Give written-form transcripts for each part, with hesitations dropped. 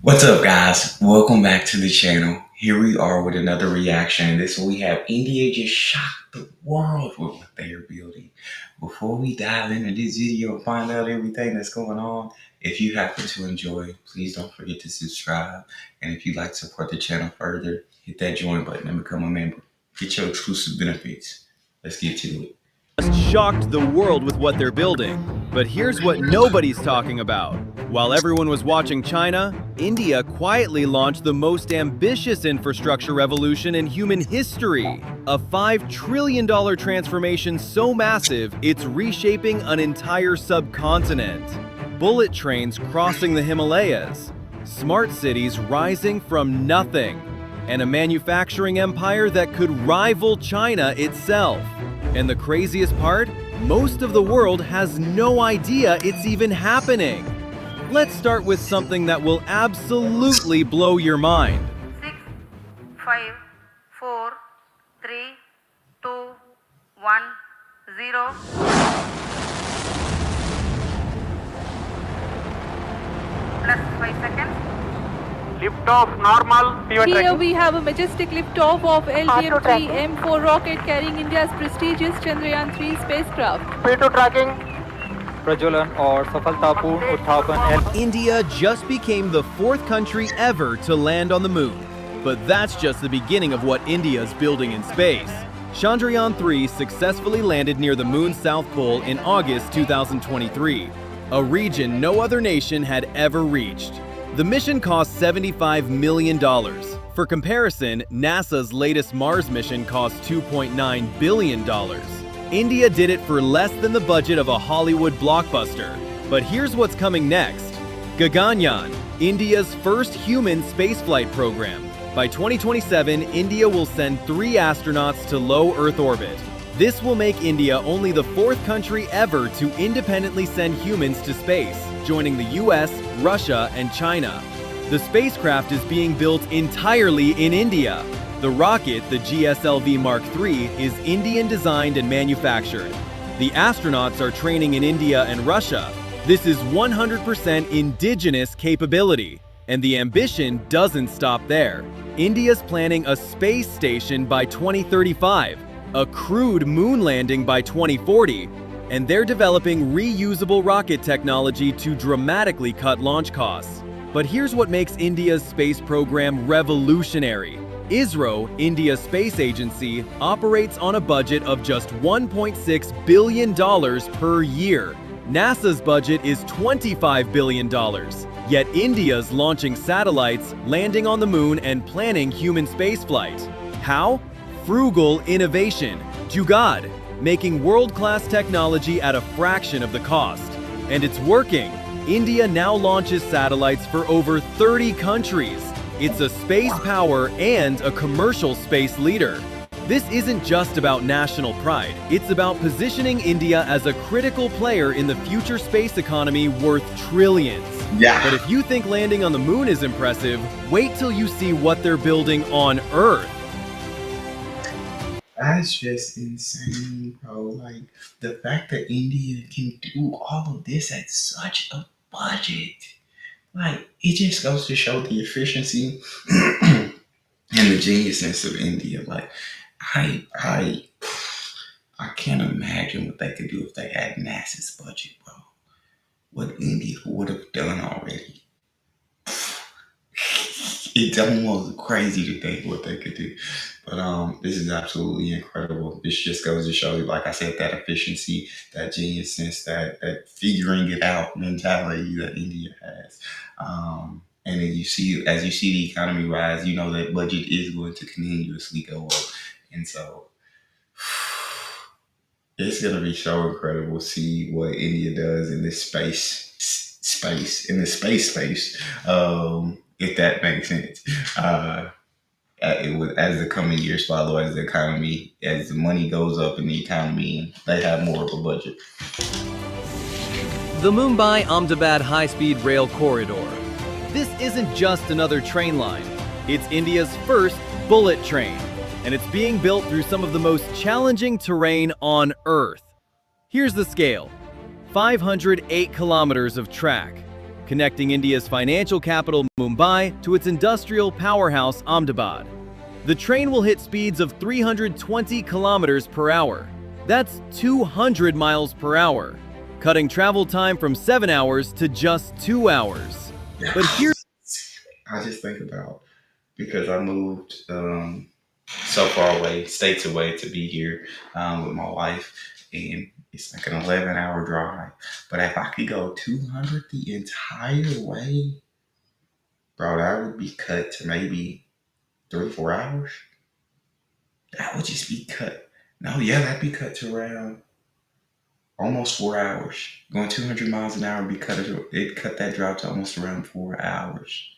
What's up, guys? Welcome back to the channel. Here we are with another reaction. This one we have India just shocked the world with what they are building. Before we dive into this video and find out everything that's going on, if you happen to enjoy, please don't forget to subscribe. And if you'd like to support the channel further, hit that join button and become a member. Get your exclusive benefits. Let's get to it. Just shocked the world with what they're building. But here's what nobody's talking about. While everyone was watching China, India quietly launched the most ambitious infrastructure revolution in human history. A $5 trillion transformation so massive, it's reshaping an entire subcontinent. Bullet trains crossing the Himalayas, smart cities rising from nothing, and a manufacturing empire that could rival China itself. And the craziest part? Most of the world has no idea it's even happening. Let's start with something that will absolutely blow your mind. 6, 5, 4, 3, 2, 1, 0. Plus 5 seconds. Liftoff normal. Here we have a majestic liftoff of LTM-3M4 rocket carrying India's prestigious Chandrayaan-3 spacecraft. P2 tracking. प्रज्वलन और सफलतापूर्ण उत्थापन. India just became the fourth country ever to land on the moon. But that's just the beginning of what India's building in space. Chandrayaan-3 successfully landed near the moon's south pole in August 2023, a region no other nation had ever reached. The mission cost $75 million. For comparison, NASA's latest Mars mission cost $2.9 billion. India did it for less than the budget of a Hollywood blockbuster. But here's what's coming next. Gaganyaan, India's first human spaceflight program. By 2027, India will send 3 astronauts to low Earth orbit. This will make India only the fourth country ever to independently send humans to space, joining the US, Russia, and China. The spacecraft is being built entirely in India. The rocket, the GSLV Mark III, is Indian designed and manufactured. The astronauts are training in India and Russia. This is 100% indigenous capability. And the ambition doesn't stop there. India's planning a space station by 2035, a crewed moon landing by 2040, and they're developing reusable rocket technology to dramatically cut launch costs. But here's what makes India's space program revolutionary. ISRO, India's space agency, operates on a budget of just $1.6 billion per year. NASA's budget is $25 billion. Yet India's launching satellites, landing on the moon, and planning human spaceflight. How? Frugal innovation, Jugaad, making world-class technology at a fraction of the cost. And it's working. India now launches satellites for over 30 countries. It's a space power and a commercial space leader. This isn't just about national pride. It's about positioning India as a critical player in the future space economy worth trillions. Yeah. But if you think landing on the moon is impressive, wait till you see what they're building on Earth. That's just insane, bro. Like, the fact that India can do all of this at such a budget. Like, it just goes to show the efficiency and the geniusness of India. Like, I can't imagine what they could do if they had NASA's budget, bro. What India would have done already. It's almost crazy to think what they could do. But this is absolutely incredible. This just goes to show you, like I said, that efficiency, that geniusness, that figuring it out mentality that India has. And then as you see the economy rise, you know that budget is going to continuously go up. And so it's going to be so incredible to see what India does in this space, if that makes sense. As the coming years follow, as the money goes up in the economy, they have more of a budget. The Mumbai-Ahmedabad high-speed rail corridor. This isn't just another train line. It's India's first bullet train, and it's being built through some of the most challenging terrain on Earth. Here's the scale. 508 kilometers of track, connecting India's financial capital Mumbai to its industrial powerhouse Ahmedabad. The train will hit speeds of 320 kilometers per hour. That's 200 miles per hour, cutting travel time from 7 hours to just 2 hours. But here's I just think about, because I moved so far away, states away, to be here with my wife, and it's like an 11-hour drive. But if I could go 200 the entire way, bro, that would be cut to maybe 3 or 4 hours. That would just be cut. No, yeah, that'd be cut to around almost 4 hours. Going 200 miles an hour, it cut that drive to almost around 4 hours.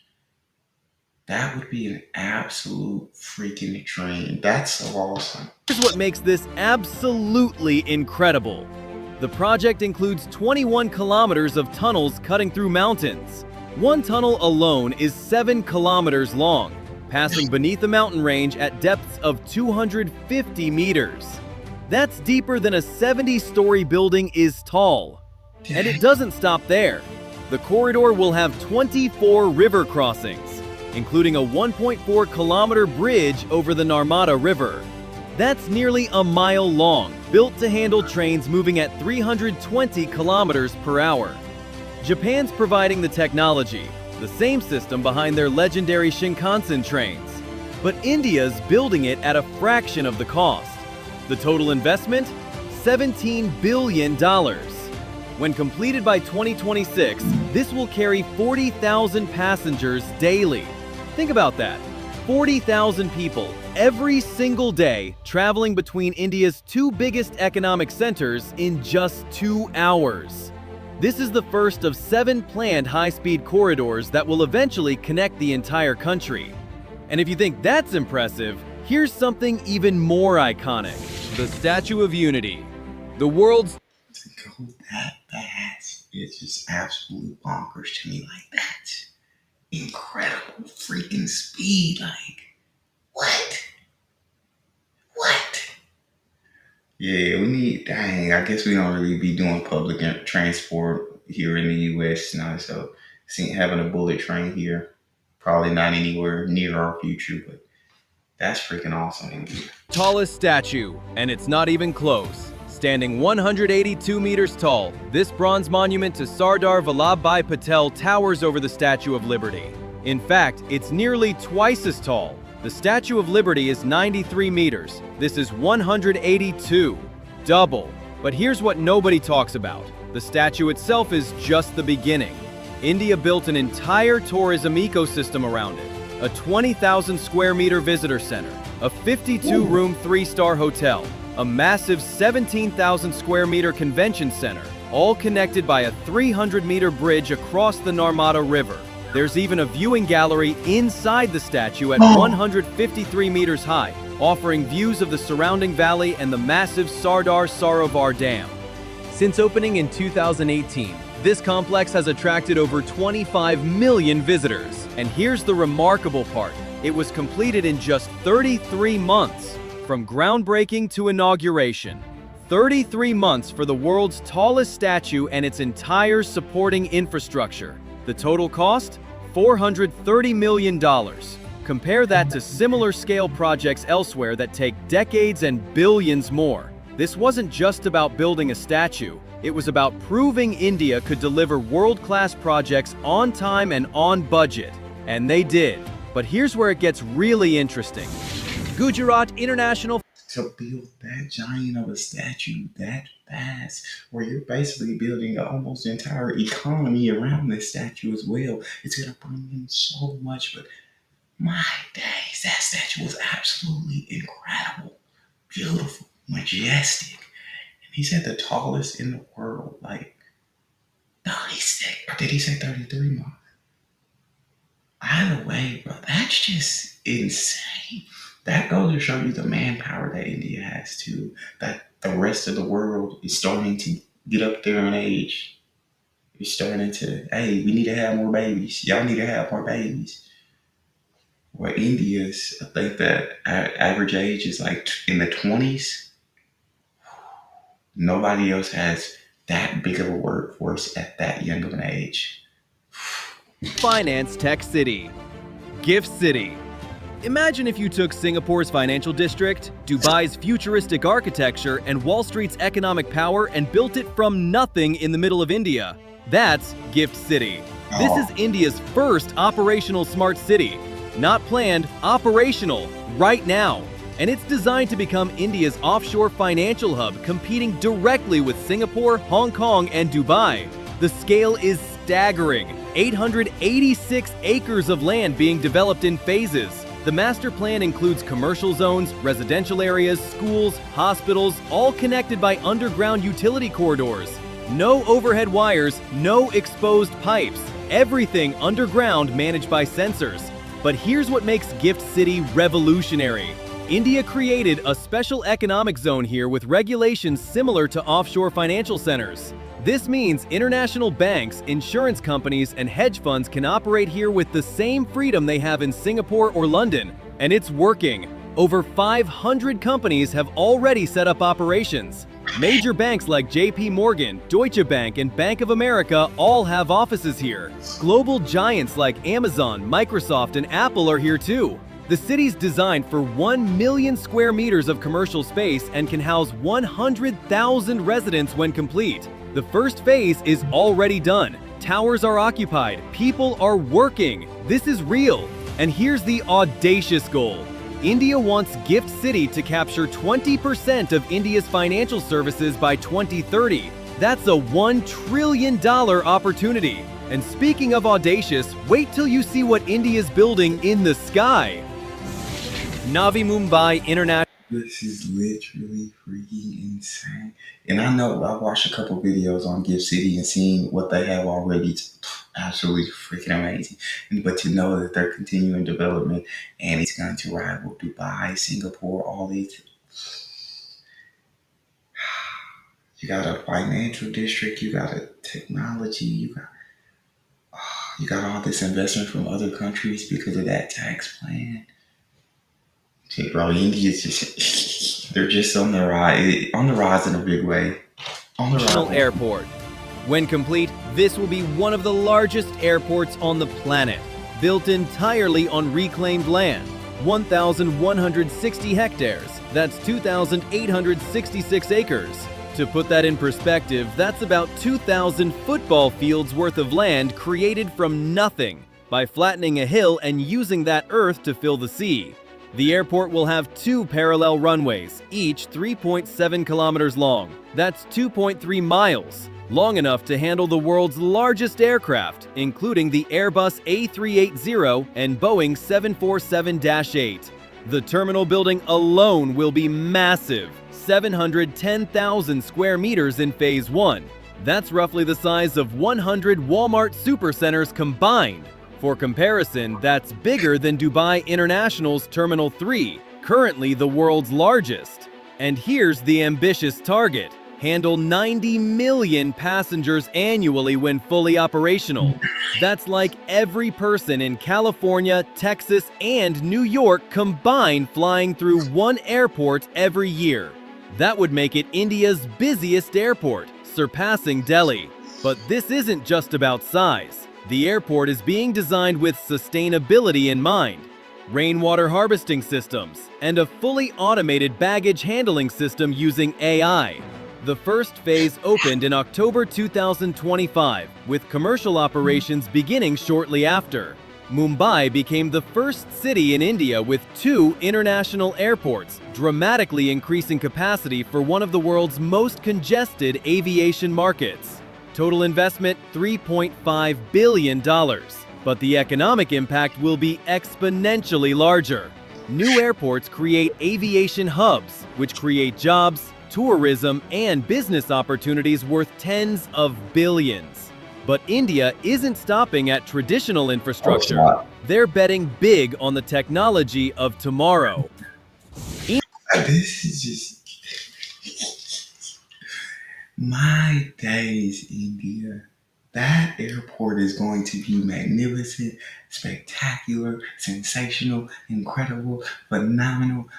That would be an absolute freaking dream. That's so awesome. Here's what makes this absolutely incredible. The project includes 21 kilometers of tunnels cutting through mountains. One tunnel alone is 7 kilometers long, passing beneath the mountain range at depths of 250 meters. That's deeper than a 70-story building is tall. And it doesn't stop there. The corridor will have 24 river crossings, including a 1.4-kilometer bridge over the Narmada River. That's nearly a mile long, built to handle trains moving at 320 kilometers per hour. Japan's providing the technology, the same system behind their legendary Shinkansen trains. But India's building it at a fraction of the cost. The total investment? $17 billion. When completed by 2026, this will carry 40,000 passengers daily. Think about that. 40,000 people every single day traveling between India's two biggest economic centers in just 2 hours. This is the first of 7 planned high-speed corridors that will eventually connect the entire country. And if you think that's impressive, here's something even more iconic: the Statue of Unity. The world's To go that fast, it's just absolute bonkers to me. Like, that's incredible freaking speed. Like, what? What? Yeah, we need, dang, I guess we don't really be doing public transport here in the US now. So, having a bullet train here, probably not anywhere near our future, but that's freaking awesome. tallest statue, and it's not even close. Standing 182 meters tall, this bronze monument to Sardar Vallabhbhai Patel towers over the Statue of Liberty. In fact, it's nearly twice as tall. The Statue of Liberty is 93 meters. This is 182. Double. But here's what nobody talks about. The statue itself is just the beginning. India built an entire tourism ecosystem around it. A 20,000 square meter visitor center, a 52-room 3-star hotel, a massive 17,000 square meter convention center, all connected by a 300-meter bridge across the Narmada River. There's even a viewing gallery inside the statue at 153 meters high, offering views of the surrounding valley and the massive Sardar Sarovar Dam. Since opening in 2018, this complex has attracted over 25 million visitors. And here's the remarkable part: it was completed in just 33 months. From groundbreaking to inauguration, 33 months for the world's tallest statue and its entire supporting infrastructure. The total cost? $430 million. Compare that to similar scale projects elsewhere that take decades and billions more. This wasn't just about building a statue. It was about proving India could deliver world-class projects on time and on budget. And they did. But here's where it gets really interesting. Gujarat International. To build that giant of a statue that fast, where you're basically building almost entire economy around this statue as well, it's going to bring in so much. But my days, that statue was absolutely incredible, beautiful, majestic. And he said the tallest in the world. Like, no, he said, or did he say 33 miles? Either way, bro, that's just insane. That goes to show you the manpower that India has too. That the rest of the world is starting to get up there in age. It's starting to, hey, we need to have more babies. Y'all need to have more babies. Where India's, I think that average age is like in the 20s. Nobody else has that big of a workforce at that young of an age. Finance Tech City. Gift City. Imagine if you took Singapore's financial district, Dubai's futuristic architecture, and Wall Street's economic power and built it from nothing in the middle of India. That's Gift City. This is India's first operational smart city. Not planned, operational, right now. And it's designed to become India's offshore financial hub, competing directly with Singapore, Hong Kong, and Dubai. The scale is staggering. 886 acres of land being developed in phases. The master plan includes commercial zones, residential areas, schools, hospitals, all connected by underground utility corridors. No overhead wires, no exposed pipes. Everything underground managed by sensors. But here's what makes Gift City revolutionary. India created a special economic zone here with regulations similar to offshore financial centers. This means international banks, insurance companies, and hedge funds can operate here with the same freedom they have in Singapore or London. And it's working. Over 500 companies have already set up operations. Major banks like JP Morgan, Deutsche Bank, and Bank of America all have offices here. Global giants like Amazon, Microsoft, and Apple are here too. The city's designed for 1 million square meters of commercial space and can house 100,000 residents when complete. The first phase is already done. Towers are occupied. People are working. This is real. And here's the audacious goal. India wants Gift City to capture 20% of India's financial services by 2030. That's a $1 trillion opportunity. And speaking of audacious, wait till you see what India's building in the sky. Navi Mumbai International. This is literally freaking insane. And I know I watched a couple videos on Gift City and seeing what they have already. It's absolutely freaking amazing. But to know that they're continuing development and it's going to rival Dubai, Singapore, all these. You got a financial district, you got a technology, you got all this investment from other countries because of that tax plan. Shit, bro, India's just they're just on the rise in a big way. On the rise. Airport. When complete, this will be one of the largest airports on the planet, built entirely on reclaimed land, 1,160 hectares. That's 2,866 acres. To put that in perspective, that's about 2,000 football fields worth of land created from nothing by flattening a hill and using that earth to fill the sea. The airport will have 2 parallel runways, each 3.7 kilometers long. That's 2.3 miles, long enough to handle the world's largest aircraft, including the Airbus A380 and Boeing 747-8. The terminal building alone will be massive, 710,000 square meters in Phase 1. That's roughly the size of 100 Walmart supercenters combined. For comparison, that's bigger than Dubai International's Terminal 3, currently the world's largest. And here's the ambitious target: handle 90 million passengers annually when fully operational. That's like every person in California, Texas, and New York combined flying through one airport every year. That would make it India's busiest airport, surpassing Delhi. But this isn't just about size. The airport is being designed with sustainability in mind. Rainwater harvesting systems, and a fully automated baggage handling system using AI. The first phase opened in October 2025, with commercial operations beginning shortly after. Mumbai became the first city in India with 2 international airports, dramatically increasing capacity for one of the world's most congested aviation markets. Total investment, $3.5 billion. But the economic impact will be exponentially larger. New airports create aviation hubs, which create jobs, tourism, and business opportunities worth tens of billions. But India isn't stopping at traditional infrastructure. They're betting big on the technology of tomorrow. This is just my days, India. That airport is going to be magnificent, spectacular, sensational, incredible, phenomenal.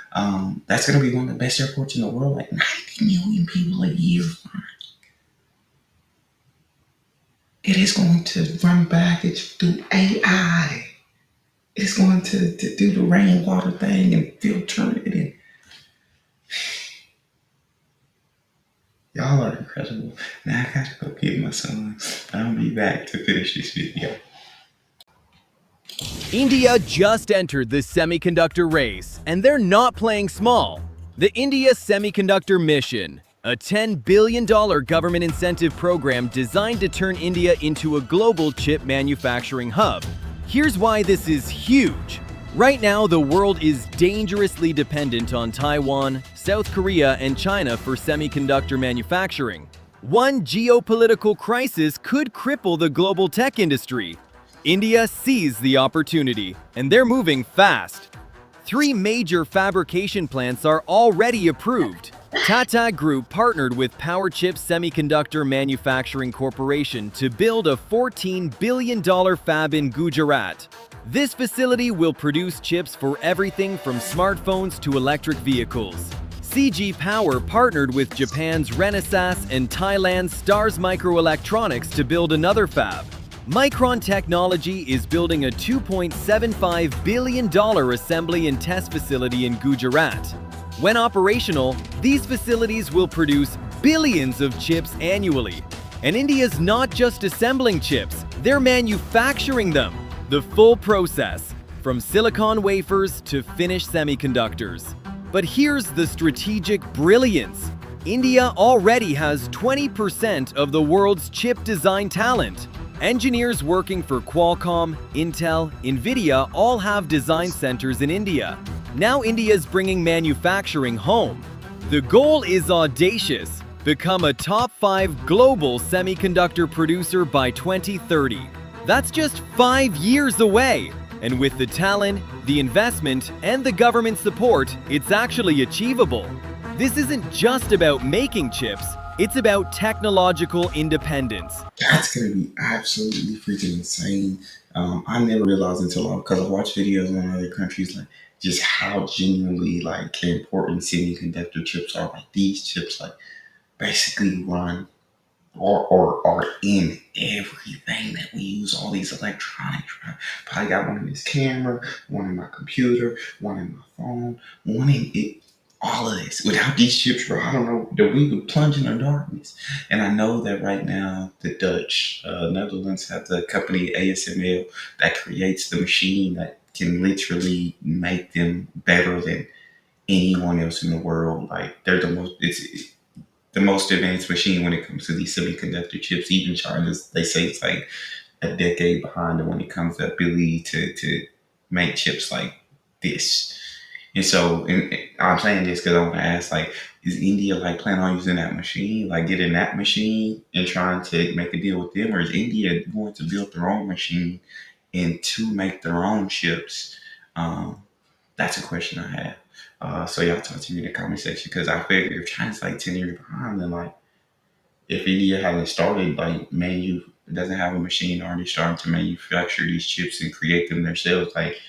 That's going to be one of the best airports in the world. Like 90 million people a year. It is going to run baggage through AI. It's going to do the rainwater thing and filter it. And y'all are incredible. Now I gotta go get my son. I'll be back to finish this video. India just entered the semiconductor race, and they're not playing small. The India Semiconductor Mission, a $10 billion government incentive program designed to turn India into a global chip manufacturing hub. Here's why this is huge. Right now, the world is dangerously dependent on Taiwan, South Korea, and China for semiconductor manufacturing. One geopolitical crisis could cripple the global tech industry. India sees the opportunity, and they're moving fast. 3 major fabrication plants are already approved. Tata Group partnered with Powerchip Semiconductor Manufacturing Corporation to build a $14 billion fab in Gujarat. This facility will produce chips for everything from smartphones to electric vehicles. CG Power partnered with Japan's Renesas and Thailand's Stars Microelectronics to build another fab. Micron Technology is building a $2.75 billion assembly and test facility in Gujarat. When operational, these facilities will produce billions of chips annually. And India's not just assembling chips, they're manufacturing them. The full process, from silicon wafers to finished semiconductors. But here's the strategic brilliance. India already has 20% of the world's chip design talent. Engineers working for Qualcomm, Intel, Nvidia all have design centers in India. Now India's bringing manufacturing home. The goal is audacious: become a top 5 global semiconductor producer by 2030. That's just 5 years away. And with the talent, the investment, and the government support, it's actually achievable. This isn't just about making chips, it's about technological independence. That's gonna be absolutely freaking insane. I never realized until because I watched videos on other countries, like just how genuinely like important semiconductor chips are. Like these chips, like basically run or are in everything that we use. All these electronics. Right? Probably got one in this camera, one in my computer, one in my phone, one in it. All of this. Without these chips, bro, I don't know that we would plunge in the darkness. And I know that right now the Dutch, Netherlands have the company ASML that creates the machine that can literally make them better than anyone else in the world. Like they're it's the most advanced machine when it comes to these semiconductor chips. Even China's, they say it's like a decade behind them when it comes to the ability to make chips like this. And so, and I'm saying this because I want to ask, like, is India like planning on using that machine, like getting that machine and trying to make a deal with them, or is India going to build their own machine and to make their own chips? That's a question I have. So y'all talk to me in the comment section because I figure if China's like 10 years behind, then like if India hasn't started like doesn't have a machine already starting to manufacture these chips and create them themselves, like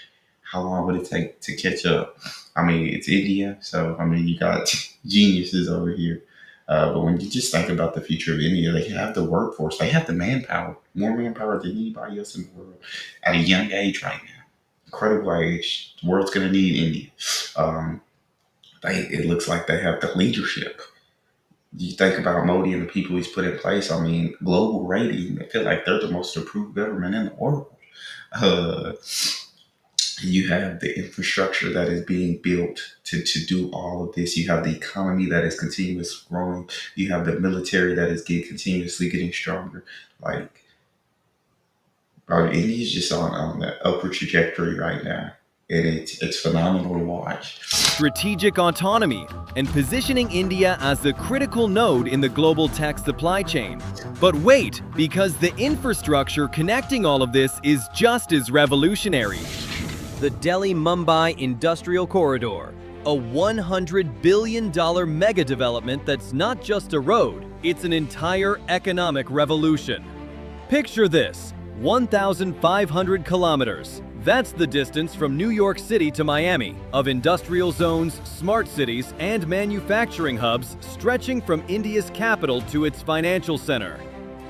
how long would it take to catch up? I mean, it's India, so I mean, you got geniuses over here. But when you just think about the future of India, they have the workforce, they have the manpower, more manpower than anybody else in the world at a young age right now. Incredible age. The world's going to need India. It looks like they have the leadership. You think about Modi and the people he's put in place. I mean, global rating, I feel like they're the most approved government in the world. You have the infrastructure that is being built to do all of this. You have the economy that is continuously growing. You have the military that is continuously getting stronger. Like, bro, India's just on that upward trajectory right now. And it's phenomenal to watch. Strategic autonomy and positioning India as a critical node in the global tech supply chain. But wait, because the infrastructure connecting all of this is just as revolutionary. The Delhi-Mumbai Industrial Corridor, a $100 billion mega development that's not just a road, it's an entire economic revolution. Picture this, 1,500 kilometers. That's the distance from New York City to Miami, of industrial zones, smart cities, and manufacturing hubs stretching from India's capital to its financial center.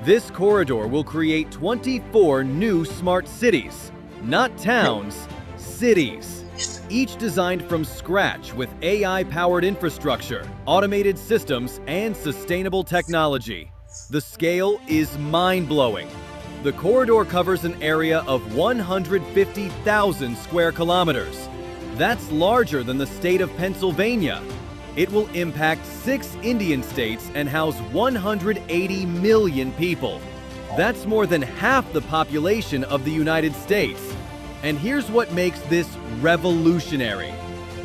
This corridor will create 24 new smart cities, not towns, cities. Each designed from scratch with AI-powered infrastructure, automated systems, and sustainable technology. The scale is mind-blowing. The corridor covers an area of 150,000 square kilometers. That's larger than the state of Pennsylvania. It will impact 6 Indian states and house 180 million people. That's more than half the population of the United States. And here's what makes this revolutionary.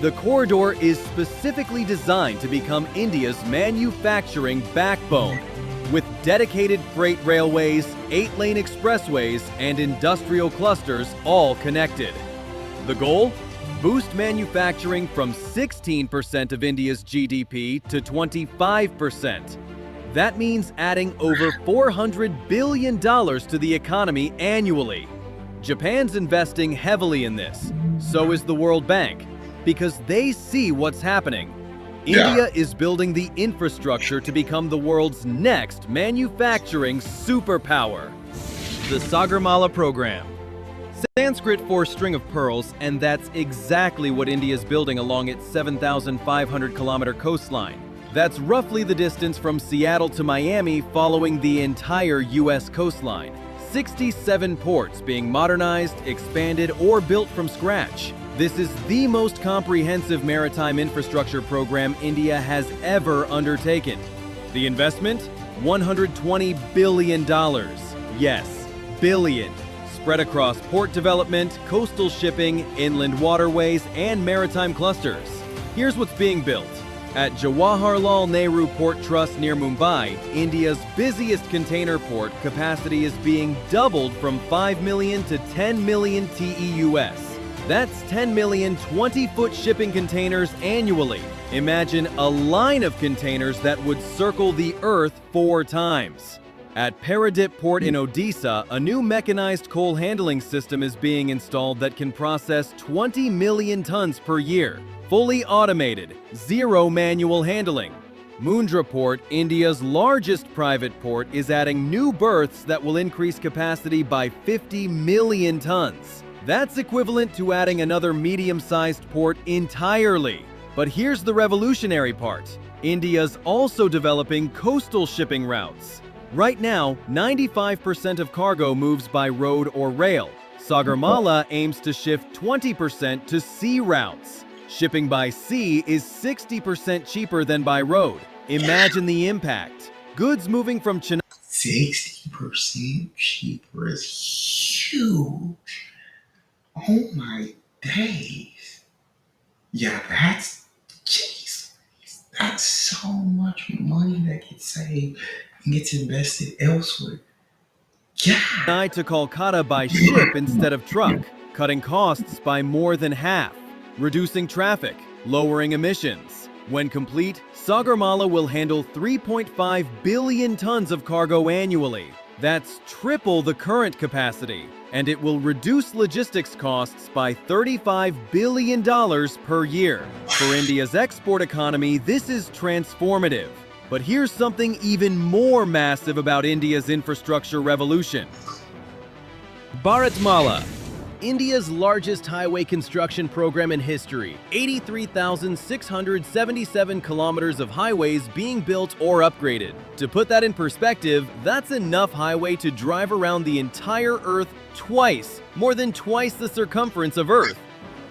The corridor is specifically designed to become India's manufacturing backbone, with dedicated freight railways, 8-lane expressways, and industrial clusters all connected. The goal? Boost manufacturing from 16% of India's GDP to 25%. That means adding over $400 billion to the economy annually. Japan's investing heavily in this. So is the World Bank, because they see what's happening. India is building the infrastructure to become the world's next manufacturing superpower. The Sagarmala program. Sanskrit for string of pearls, and that's exactly what India is building along its 7,500-kilometer coastline. That's roughly the distance from Seattle to Miami following the entire U.S. coastline. 67 ports being modernized, expanded, or built from scratch. This is the most comprehensive maritime infrastructure program India has ever undertaken. The investment? $120 billion. Yes, billion. Spread across port development, coastal shipping, inland waterways, and maritime clusters. Here's what's being built. At Jawaharlal Nehru Port Trust near Mumbai, India's busiest container port, capacity is being doubled from 5 million to 10 million TEUs. That's 10 million 20-foot shipping containers annually. Imagine a line of containers that would circle the Earth 4 times. At Paradip Port in Odisha, a new mechanized coal handling system is being installed that can process 20 million tons per year. Fully automated, zero manual handling. Mundra Port, India's largest private port, is adding new berths that will increase capacity by 50 million tons. That's equivalent to adding another medium-sized port entirely. But here's the revolutionary part. India's also developing coastal shipping routes. Right now, 95% of cargo moves by road or rail. Sagarmala aims to shift 20% to sea routes. Shipping by sea is 60% cheaper than by road. Imagine the impact. Goods moving from Chennai 60% cheaper is huge. Oh my days. Yeah, jeez. That's so much money that gets saved and gets invested elsewhere. Yeah. to Kolkata by ship instead of truck, cutting costs by more than half, reducing traffic, lowering emissions. When complete, Sagarmala will handle 3.5 billion tons of cargo annually. That's triple the current capacity, and it will reduce logistics costs by $35 billion per year. For India's export economy, this is transformative. But here's something even more massive about India's infrastructure revolution. Bharatmala, India's largest highway construction program in history. 83,677 kilometers of highways being built or upgraded. To put that in perspective, that's enough highway to drive around the entire Earth twice, more than twice the circumference of Earth.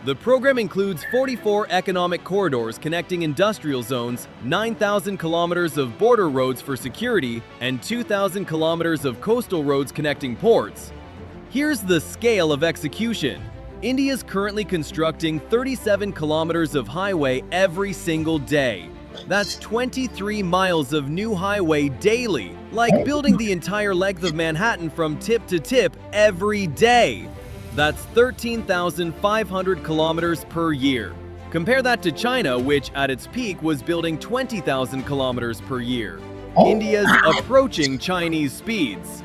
The program includes 44 economic corridors connecting industrial zones, 9,000 kilometers of border roads for security, and 2,000 kilometers of coastal roads connecting ports. Here's the scale of execution. India's currently constructing 37 kilometers of highway every single day. That's 23 miles of new highway daily, like building the entire length of Manhattan from tip to tip every day. That's 13,500 kilometers per year. Compare that to China, which at its peak was building 20,000 kilometers per year. India's approaching Chinese speeds.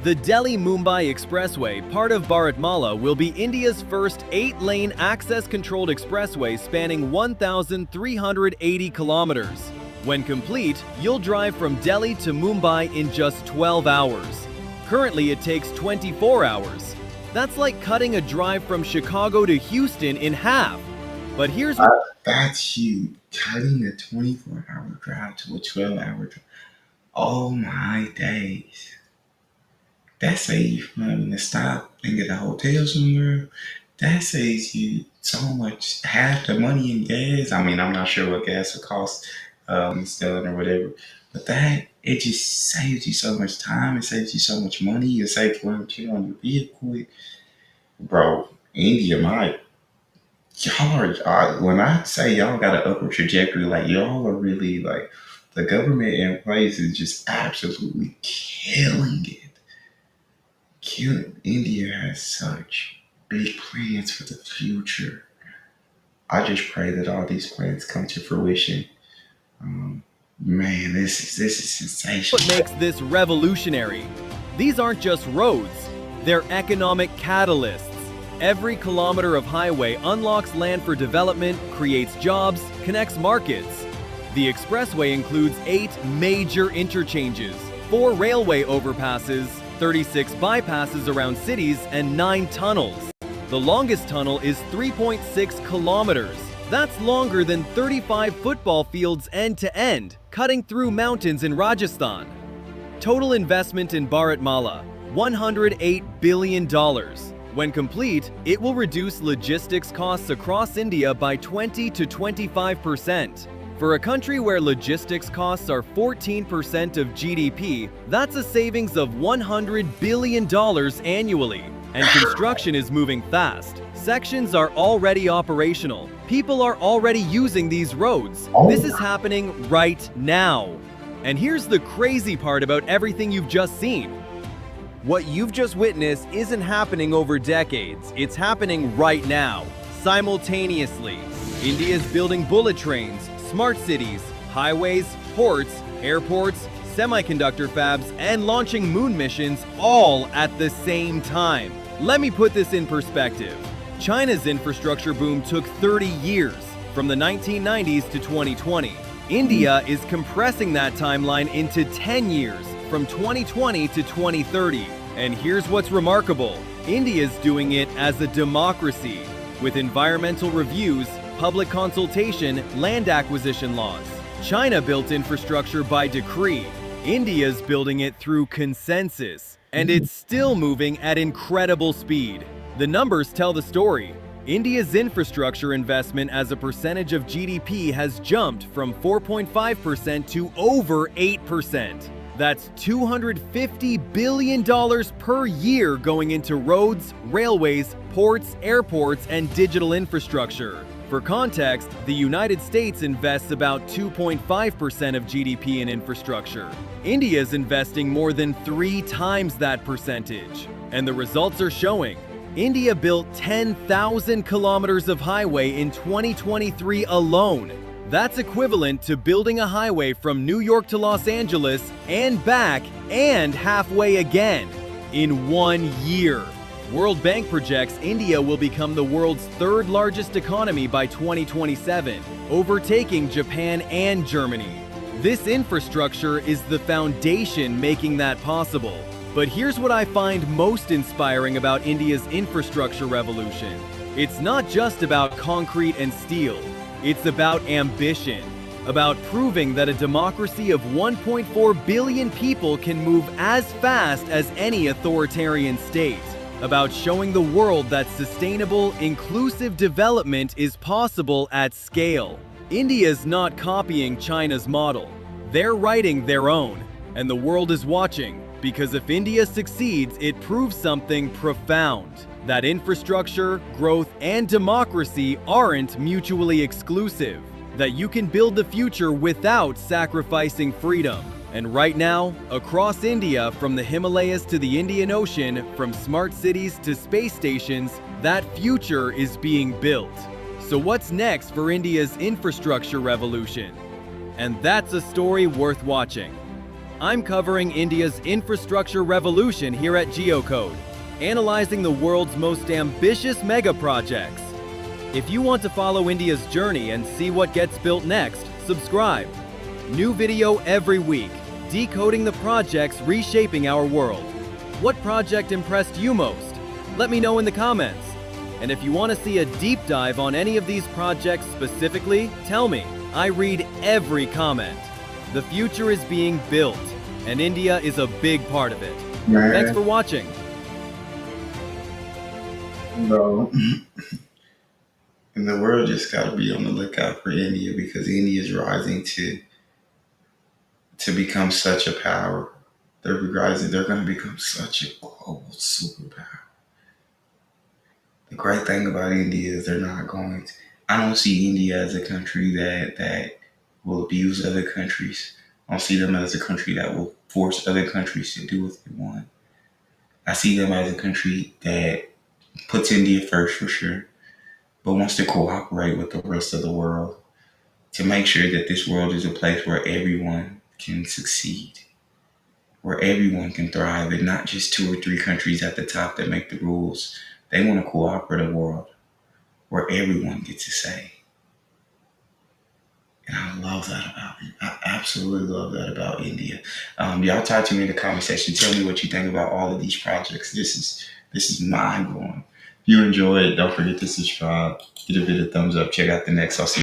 The Delhi-Mumbai Expressway, part of Bharatmala, will be India's first 8-lane access-controlled expressway spanning 1,380 kilometers. When complete, you'll drive from Delhi to Mumbai in just 12 hours. Currently, it takes 24 hours. That's like cutting a drive from Chicago to Houston in half. But here's That's you cutting a 24-hour drive to a 12-hour drive. Oh my days. That saves you from having to stop and get a hotel somewhere. That saves you so much, half the money in gas. I mean, I'm not sure what gas will cost selling or whatever, but it just saves you so much time. It saves you so much money. It saves wear and tear on your vehicle. Bro, India, when I say y'all got an upward trajectory, like y'all are really like, the government in place is just absolutely killing it. India has such big plans for the future. I just pray that all these plans come to fruition. Man, this is sensational. what makes this revolutionary. These aren't just roads, they're economic catalysts. Every kilometer of highway unlocks land for development, creates jobs, connects markets. The expressway includes 8 major interchanges, 4 railway overpasses, 36 bypasses around cities, and 9 tunnels. The longest tunnel is 3.6 kilometers. That's longer than 35 football fields end to end, cutting through mountains in Rajasthan. Total investment in Bharatmala, $108 billion. When complete, it will reduce logistics costs across India by 20 to 25%. For a country where logistics costs are 14% of GDP, that's a savings of $100 billion annually. And construction is moving fast. Sections are already operational. People are already using these roads. This is happening right now. And here's the crazy part about everything you've just seen. What you've just witnessed isn't happening over decades. It's happening right now, simultaneously. India's building bullet trains, smart cities, highways, ports, airports, semiconductor fabs, and launching moon missions all at the same time. Let me put this in perspective. China's infrastructure boom took 30 years, from the 1990s to 2020. India is compressing that timeline into 10 years, from 2020 to 2030. And here's what's remarkable. India's doing it as a democracy, with environmental reviews, public consultation, land acquisition laws. China built infrastructure by decree. India's building it through consensus, and it's still moving at incredible speed. The numbers tell the story. India's infrastructure investment as a percentage of GDP has jumped from 4.5% to over 8%. That's $250 billion per year going into roads, railways, ports, airports, and digital infrastructure. For context, the United States invests about 2.5% of GDP in infrastructure. India is investing more than 3 times that percentage. And the results are showing. India built 10,000 kilometers of highway in 2023 alone. That's equivalent to building a highway from New York to Los Angeles and back and halfway again in 1 year. World Bank projects India will become the world's 3rd largest economy by 2027, overtaking Japan and Germany. This infrastructure is the foundation making that possible. But here's what I find most inspiring about India's infrastructure revolution. It's not just about concrete and steel. It's about ambition, about proving that a democracy of 1.4 billion people can move as fast as any authoritarian state, about showing the world that sustainable, inclusive development is possible at scale. India's not copying China's model. They're writing their own, and the world is watching, because if India succeeds, it proves something profound. That infrastructure, growth, and democracy aren't mutually exclusive. That you can build the future without sacrificing freedom. And right now, across India, from the Himalayas to the Indian Ocean, from smart cities to space stations, that future is being built. So what's next for India's infrastructure revolution? And that's a story worth watching. I'm covering India's infrastructure revolution here at Geocode, analyzing the world's most ambitious mega projects. If you want to follow India's journey and see what gets built next, subscribe. New video every week, decoding the projects reshaping our world. What project impressed you most? Let me know in the comments. And if you want to see a deep dive on any of these projects specifically, tell me. I read every comment. The future is being built, and India is a big part of it. Man. Thanks for watching. Bro. And the world just got to be on the lookout for India, because India is rising to become such a power. They're rising. They're going to become such a global superpower. The great thing about India is they're not going to. I don't see India as a country that will abuse other countries. I don't see them as a country that will force other countries to do what they want. I see them as a country that puts India first for sure, but wants to cooperate with the rest of the world to make sure that this world is a place where everyone can succeed, where everyone can thrive, and not just 2 or 3 countries at the top that make the rules. They want a cooperative world where everyone gets a say. And I love that about it. I absolutely love that about India. Y'all talk to me in the comment section. Tell me what you think about all of these projects. This is mind blowing. If you enjoy it, don't forget to subscribe. Give it a thumbs up. Check out the next. I'll see you.